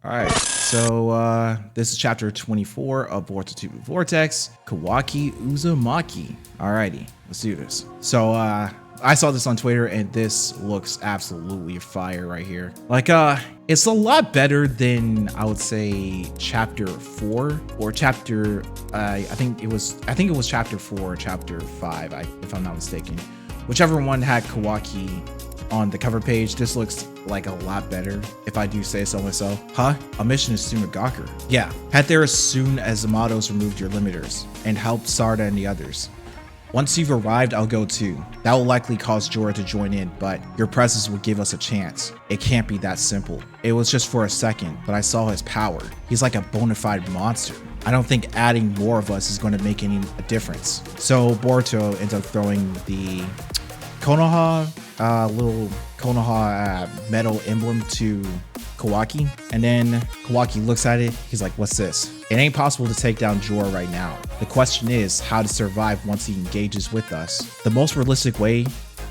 All right, so this is chapter 24 of Boruto Two Blue Vortex, Kawaki Uzumaki. Alrighty, let's do this. So I saw this on Twitter and this looks absolutely fire right here. Like it's a lot better than I would say chapter 4 or chapter I think it was chapter 4 or chapter 5 if I'm not mistaken. Whichever one had Kawaki on the cover page, this looks like a lot better, if I do say so myself. Huh? A mission is Sumigakure. Yeah, head there as soon as Amato's removed your limiters and help Sarda and the others. Once you've arrived, I'll go too. That will likely cause Jura to join in, but your presence will give us a chance. It can't be that simple. It was just for a second, but I saw his power. He's like a bona fide monster. I don't think adding more of us is going to make any difference. So Boruto ends up throwing the Konoha, little Konoha metal emblem to Kawaki, and then Kawaki looks at it. He's like, what's this? It ain't possible to take down Jura right now. The question is how to survive once he engages with us. The most realistic way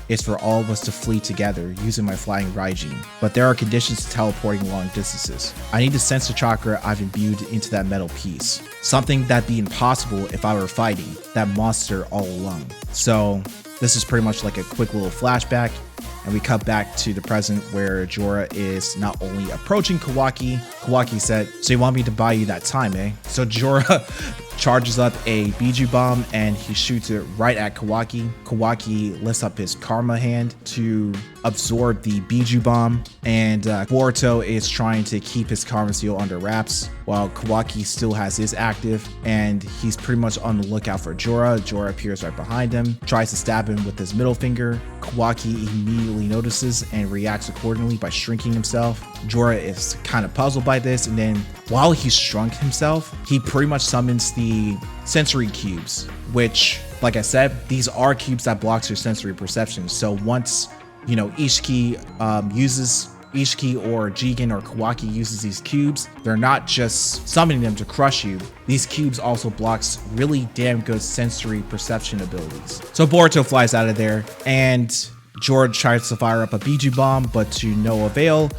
is for all of us to flee together using my flying Raijin, but there are conditions to teleporting long distances. I need to sense the chakra I've imbued into that metal piece. Something that'd be impossible if I were fighting that monster all alone. So this is pretty much like a quick little flashback, and we cut back to the present where Jura is not only approaching Kawaki. Kawaki said, so you want me to buy you that time, eh? So Jura charges up a Biju bomb and he shoots it right at Kawaki. Kawaki lifts up his Karma hand to absorb the Biju bomb, and Boruto is trying to keep his Karma seal under wraps while Kawaki still has his active, and he's pretty much on the lookout for Jura. Jura appears right behind him, tries to stab him with his middle finger. Kawaki immediately notices and reacts accordingly by shrinking himself. Jura is kind of puzzled by this, and then while he's shrunk himself, he pretty much summons the sensory cubes, which, like I said, these are cubes that blocks your sensory perception. So once, you know, Ishiki or Jigen or Kawaki uses these cubes, they're not just summoning them to crush you. These cubes also blocks really damn good sensory perception abilities. So Boruto flies out of there, and George tries to fire up a Biju bomb, but to no avail.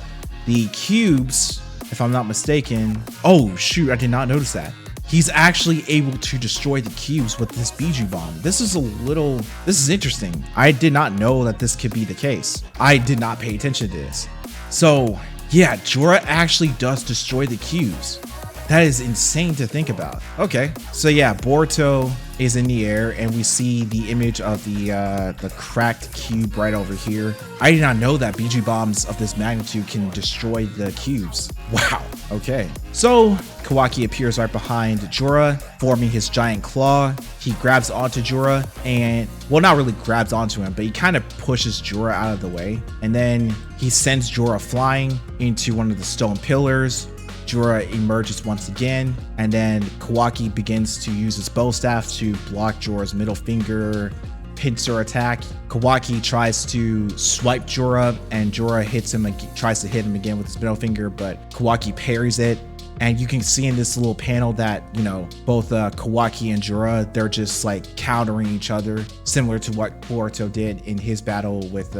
The cubes, if I'm not mistaken, oh shoot, I did not notice that. He's actually able to destroy the cubes with this Biju bomb. This is interesting. I did not know that this could be the case. I did not pay attention to this. So yeah, Jura actually does destroy the cubes. That is insane to think about. Okay, so yeah, Boruto is in the air and we see the image of the cracked cube right over here. I did not know that Biju bombs of this magnitude can destroy the cubes. Wow, okay. So Kawaki appears right behind Jura, forming his giant claw. He grabs onto Jura and, well, not really grabs onto him, but he kind of pushes Jura out of the way. And then he sends Jura flying into one of the stone pillars. Jura emerges once again, and then Kawaki begins to use his bow staff to block Jura's middle finger pincer attack. Kawaki tries to swipe Jura, and Jura tries to hit him again with his middle finger, but Kawaki parries it. And you can see in this little panel that, you know, both Kawaki and Jura, they're just like countering each other, similar to what Boruto did in his battle with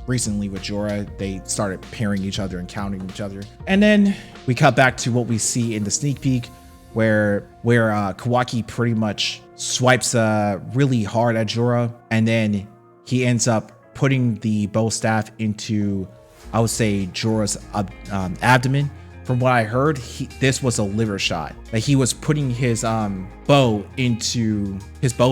recently with Jura. They started pairing each other and countering each other. And then we cut back to what we see in the sneak peek where Kawaki pretty much swipes really hard at Jura, and then he ends up putting the bow staff into, I would say, Jura's abdomen. From what I heard, this was a liver shot. Like he was putting his bow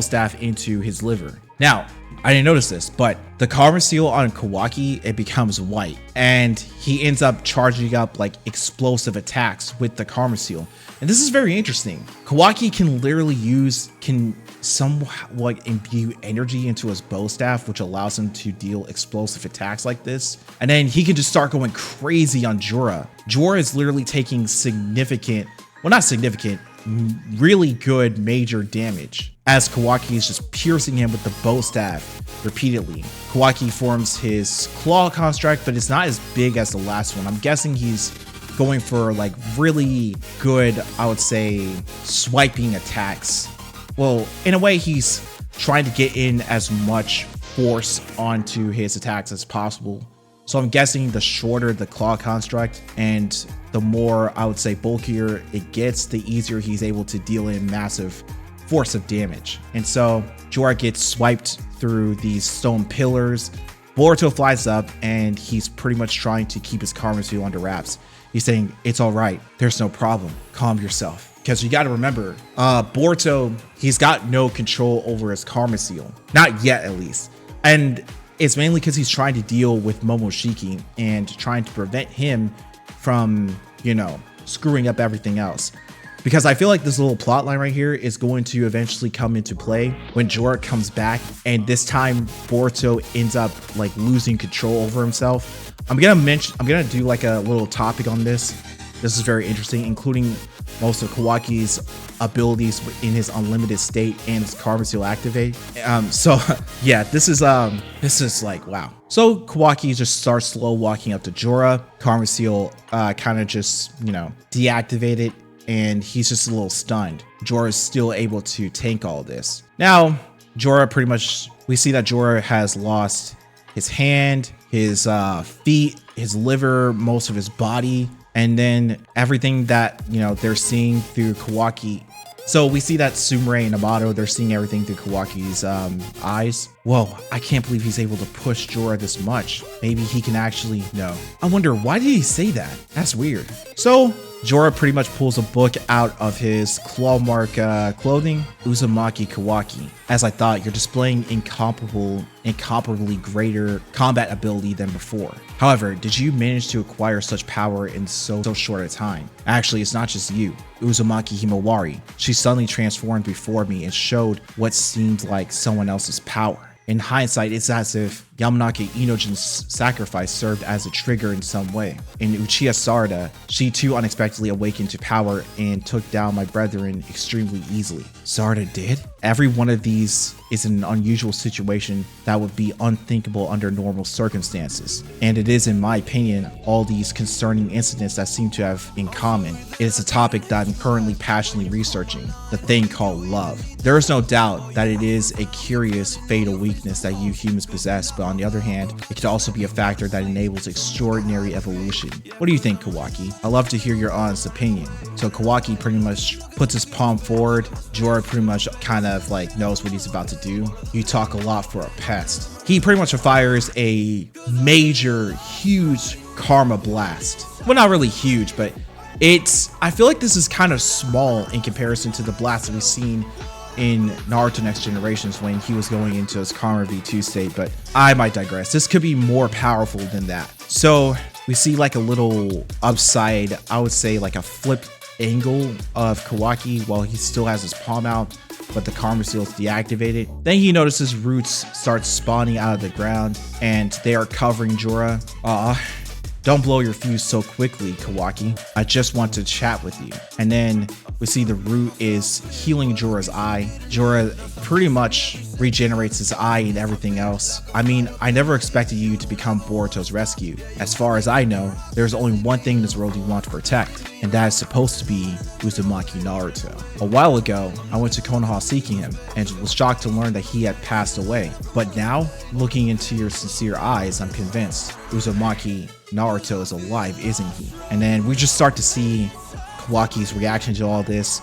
staff into his liver. Now, I didn't notice this, but the Karma seal on Kawaki, it becomes white, and he ends up charging up like explosive attacks with the Karma seal. And this is very interesting. Kawaki can literally somewhat imbue energy into his bow staff, which allows him to deal explosive attacks like this. And then he can just start going crazy on Jura. Jura is literally taking really good major damage as Kawaki is just piercing him with the bow staff repeatedly. Kawaki forms his claw construct, but it's not as big as the last one. I'm guessing he's going for like really good, I would say, swiping attacks. Well, in a way, he's trying to get in as much force onto his attacks as possible So I'm guessing the shorter the claw construct and the more, I would say, bulkier it gets, the easier he's able to deal in massive force of damage. And so Jura gets swiped through these stone pillars. Boruto flies up and he's pretty much trying to keep his karma seal under wraps. He's saying, it's all right. There's no problem. Calm yourself. Because you got to remember, Boruto, he's got no control over his karma seal. Not yet, at least. And it's mainly because he's trying to deal with Momoshiki and trying to prevent him from, you know, screwing up everything else. Because I feel like this little plot line right here is going to eventually come into play when Jura comes back, and this time Boruto ends up like losing control over himself. I'm gonna do like a little topic on this. This is very interesting, including most of Kawaki's abilities in his unlimited state and his karma seal activate. So yeah, this is like, wow. So Kawaki just starts slow walking up to Jura. Karma seal kind of just, you know, deactivated, and he's just a little stunned. Jura is still able to tank all this. Now, Jura pretty much, we see that Jura has lost his hand, his feet, his liver, most of his body, and then everything that, you know, they're seeing through Kawaki. So we see that Sumire and Amato, they're seeing everything through Kawaki's eyes. Whoa, I can't believe he's able to push Jura this much. Maybe he can actually, no. I wonder, why did he say that? That's weird. So Jura pretty much pulls a book out of his claw mark clothing. Uzumaki Kawaki. As I thought, you're displaying incomparably greater combat ability than before. However, did you manage to acquire such power in so short a time? Actually, it's not just you. Uzumaki Himawari. She suddenly transformed before me and showed what seemed like someone else's power. In hindsight, it's as if Yamanaka Inojin's sacrifice served as a trigger in some way. In Uchiha Sarada, she too unexpectedly awakened to power and took down my brethren extremely easily. Sarada did? Every one of these is an unusual situation that would be unthinkable under normal circumstances. And it is, in my opinion, all these concerning incidents that seem to have in common. It is a topic that I'm currently passionately researching, the thing called love. There is no doubt that it is a curious, fatal weakness that you humans possess, but on the other hand, it could also be a factor that enables extraordinary evolution. What do you think, Kawaki? I'd love to hear your honest opinion. So Kawaki pretty much puts his palm forward. Jura pretty much kind of like knows what he's about to do. You talk a lot for a pest. He pretty much fires a major, huge karma blast. Well, not really huge, but I feel like this is kind of small in comparison to the blast that we've seen in Naruto Next Generations when he was going into his Karma V2 state, but I might digress. This could be more powerful than that. So we see like a little upside, I would say like a flip angle of Kawaki while he still has his palm out, but the Karma seal is deactivated. Then he notices roots start spawning out of the ground and they are covering Jura. Don't blow your fuse so quickly, Kawaki. I just want to chat with you. And then we see the root is healing Jura's eye. Jura pretty much regenerates his eye and everything else. I mean, I never expected you to become Boruto's rescue. As far as I know, there's only one thing in this world you want to protect, and that is supposed to be Uzumaki Naruto. A while ago, I went to Konoha seeking him, and was shocked to learn that he had passed away. But now, looking into your sincere eyes, I'm convinced Uzumaki Naruto is alive, isn't he? And then we just start to see Kawaki's reaction to all this.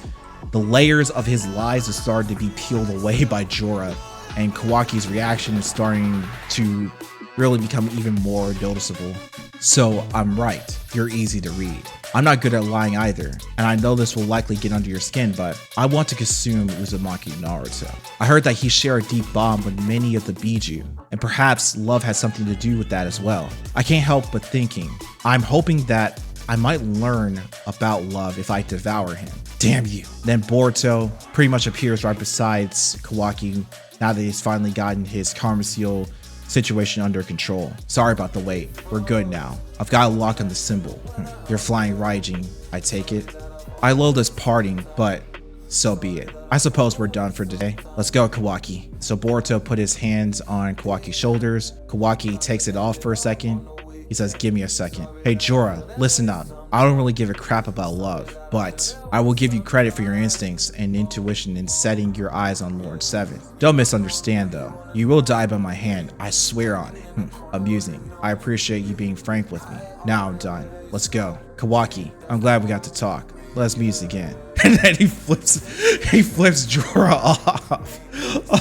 The layers of his lies are starting to be peeled away by Jura, and Kawaki's reaction is starting to really become even more noticeable. So I'm right, you're easy to read. I'm not good at lying either, and I know this will likely get under your skin, but I want to consume Uzumaki Naruto. I heard that he shared a deep bond with many of the Biju, and perhaps love has something to do with that as well. I can't help but thinking, I'm hoping that I might learn about love if I devour him. Damn you. Then Boruto pretty much appears right beside Kawaki now that he's finally gotten his Karma Seal situation under control. Sorry about the wait. We're good now. I've got a lock on the symbol. You're flying Raijin, I take it. I loathe this parting, but so be it. I suppose we're done for today. Let's go, Kawaki. So Boruto put his hands on Kawaki's shoulders. Kawaki takes it off for a second. He says, give me a second. Hey, Jura, listen up. I don't really give a crap about love, but I will give you credit for your instincts and intuition in setting your eyes on Lord Seventh. Don't misunderstand though. You will die by my hand. I swear on it. Amusing. I appreciate you being frank with me. Now I'm done. Let's go. Kawaki, I'm glad we got to talk. Let's meet again. And then he flips Jura off.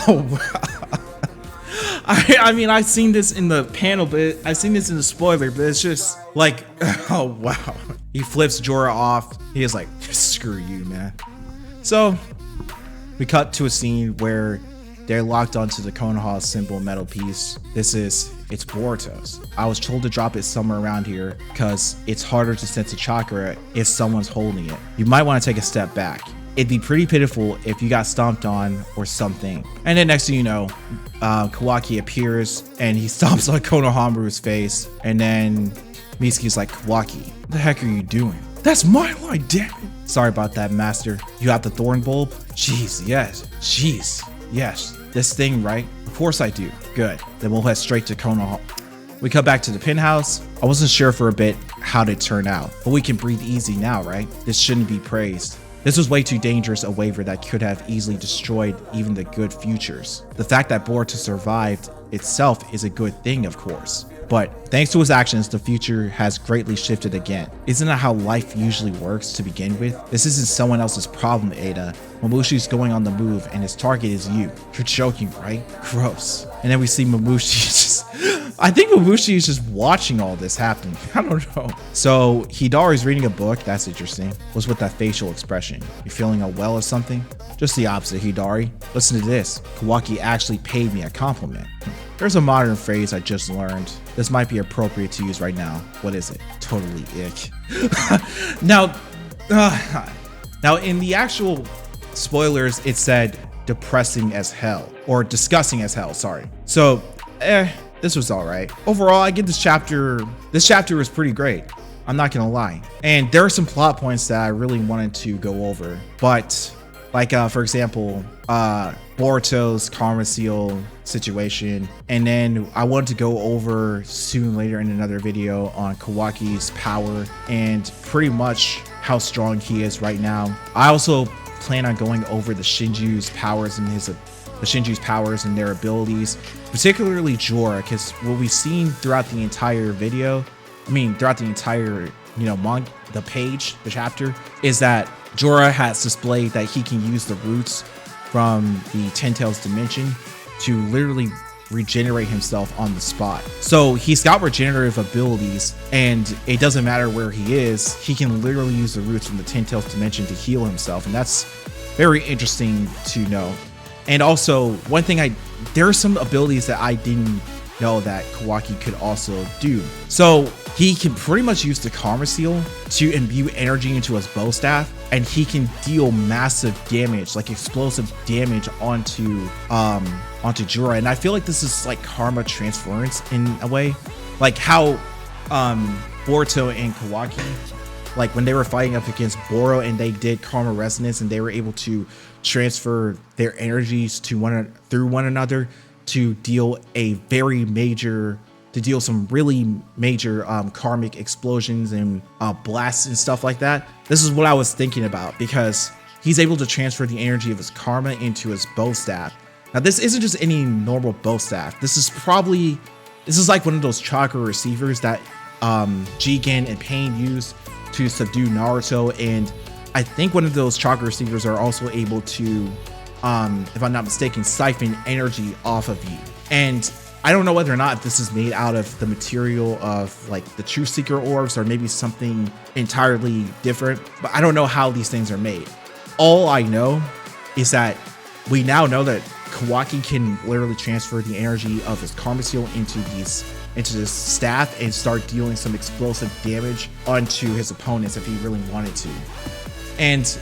Oh, wow. I mean, I've seen this in the panel, but I've seen this in the spoiler, but it's just like, oh, wow. He flips Jura off. He is like, screw you, man. So we cut to a scene where they're locked onto the Konoha symbol metal piece. It's Boruto's. I was told to drop it somewhere around here because it's harder to sense a chakra if someone's holding it. You might want to take a step back. It'd be pretty pitiful if you got stomped on or something. And then next thing you know, Kawaki appears and he stomps on Konohamaru's face. And then Mitsuki's like, Kawaki, what the heck are you doing? That's my line, damn it. Sorry about that, master. You have the thorn bulb? Jeez, yes. Jeez, yes. This thing, right? Of course I do. Good. Then we'll head straight to Konoha. We come back to the penthouse. I wasn't sure for a bit how it turned out, but we can breathe easy now, right? This shouldn't be praised. This was way too dangerous a waiver that could have easily destroyed even the good futures. The fact that Boruto survived itself is a good thing, of course. But thanks to his actions, the future has greatly shifted again. Isn't that how life usually works to begin with? This isn't someone else's problem, Ada. Mamushi's going on the move and his target is you. You're joking, right? Gross. And then we see Mamushi just... I think Mamushi is just watching all this happen. I don't know. So Hidari's reading a book. That's interesting. What's with that facial expression? You feeling unwell or something? Just the opposite, Hidari. Listen to this. Kawaki actually paid me a compliment. There's a modern phrase I just learned. This might be appropriate to use right now. What is it? Totally ick. Now in the actual spoilers, it said depressing as hell, or disgusting as hell, sorry. So, this was all right. Overall, I give this chapter was pretty great. I'm not gonna lie. And there are some plot points that I really wanted to go over, but like, for example, Boruto's karma seal situation. And then I wanted to go over soon later in another video on Kawaki's power and pretty much how strong he is right now. I also plan on going over the Shinju's powers and their abilities, particularly Jura, because what we've seen throughout the entire video, throughout the entire, the chapter, is that Jura has displayed that he can use the roots from the Ten Tails dimension to literally regenerate himself on the spot. So he's got regenerative abilities, and it doesn't matter where he is, he can literally use the roots from the Ten Tails dimension to heal himself, and that's very interesting to know. And also, one thing there are some abilities that I didn't know that Kawaki could also do. So he can pretty much use the karma seal to imbue energy into his bow staff, and he can deal massive damage, like explosive damage onto Jura. And I feel like this is like karma transference in a way, like how Boruto and Kawaki, like when they were fighting up against Boro and they did karma resonance and they were able to transfer their energies through one another to deal some really major karmic explosions and blasts and stuff like that. This is what I was thinking about, because he's able to transfer the energy of his karma into his bow staff. Now, this isn't just any normal bow staff. This is like one of those chakra receivers that Jigen and Pain used to subdue Naruto, and I think one of those chakra receivers are also able to, if I'm not mistaken, siphon energy off of you. And I don't know whether or not if this is made out of the material of like the True Seeker orbs or maybe something entirely different, but I don't know how these things are made. All I know is that we now know that Kawaki can literally transfer the energy of his karma seal into this staff and start dealing some explosive damage onto his opponents if he really wanted to. And,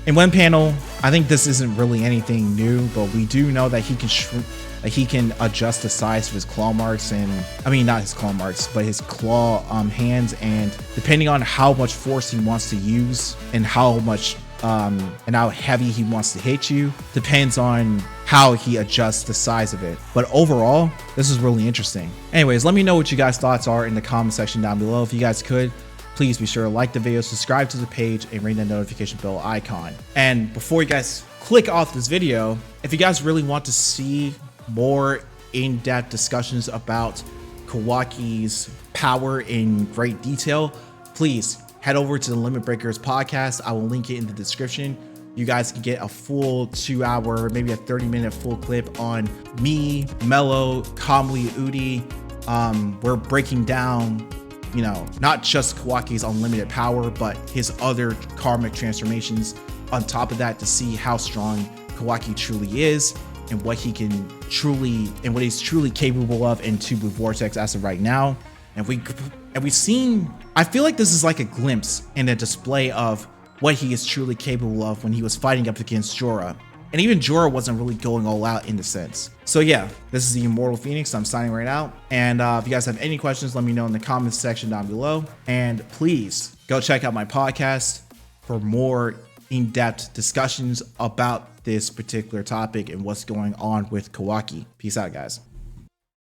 in one panel, I think this isn't really anything new, but we do know that he can adjust the size of his claw marks, and not his claw marks, but his claw hands, and depending on how much force he wants to use and how much and how heavy he wants to hit you. Depends on how he adjusts the size of it. But overall, this is really interesting. Anyways, let me know what you guys' thoughts are in the comment section down below. If you guys could, please be sure to like the video, subscribe to the page, and ring the notification bell icon. And before you guys click off this video, if you guys really want to see more in-depth discussions about Kawaki's power in great detail, please head over to the Limit Breakers podcast. I will link it in the description. You guys can get a full 2 hour, maybe a 30-minute full clip on me, Mello, Kamui, Udi. We're breaking down, you know, not just Kawaki's unlimited power, but his other karmic transformations on top of that to see how strong Kawaki truly is and what he can truly, and what he's truly capable of in Two Blue Vortex as of right now. And we've seen, I feel like this is like a glimpse and a display of what he is truly capable of when he was fighting up against Jura. And even Jura wasn't really going all out in the sense. So yeah, this is the Immortal Phoenix. I'm signing right out. And if you guys have any questions, let me know in the comments section down below. And please go check out my podcast for more in-depth discussions about this particular topic and what's going on with Kawaki. Peace out, guys.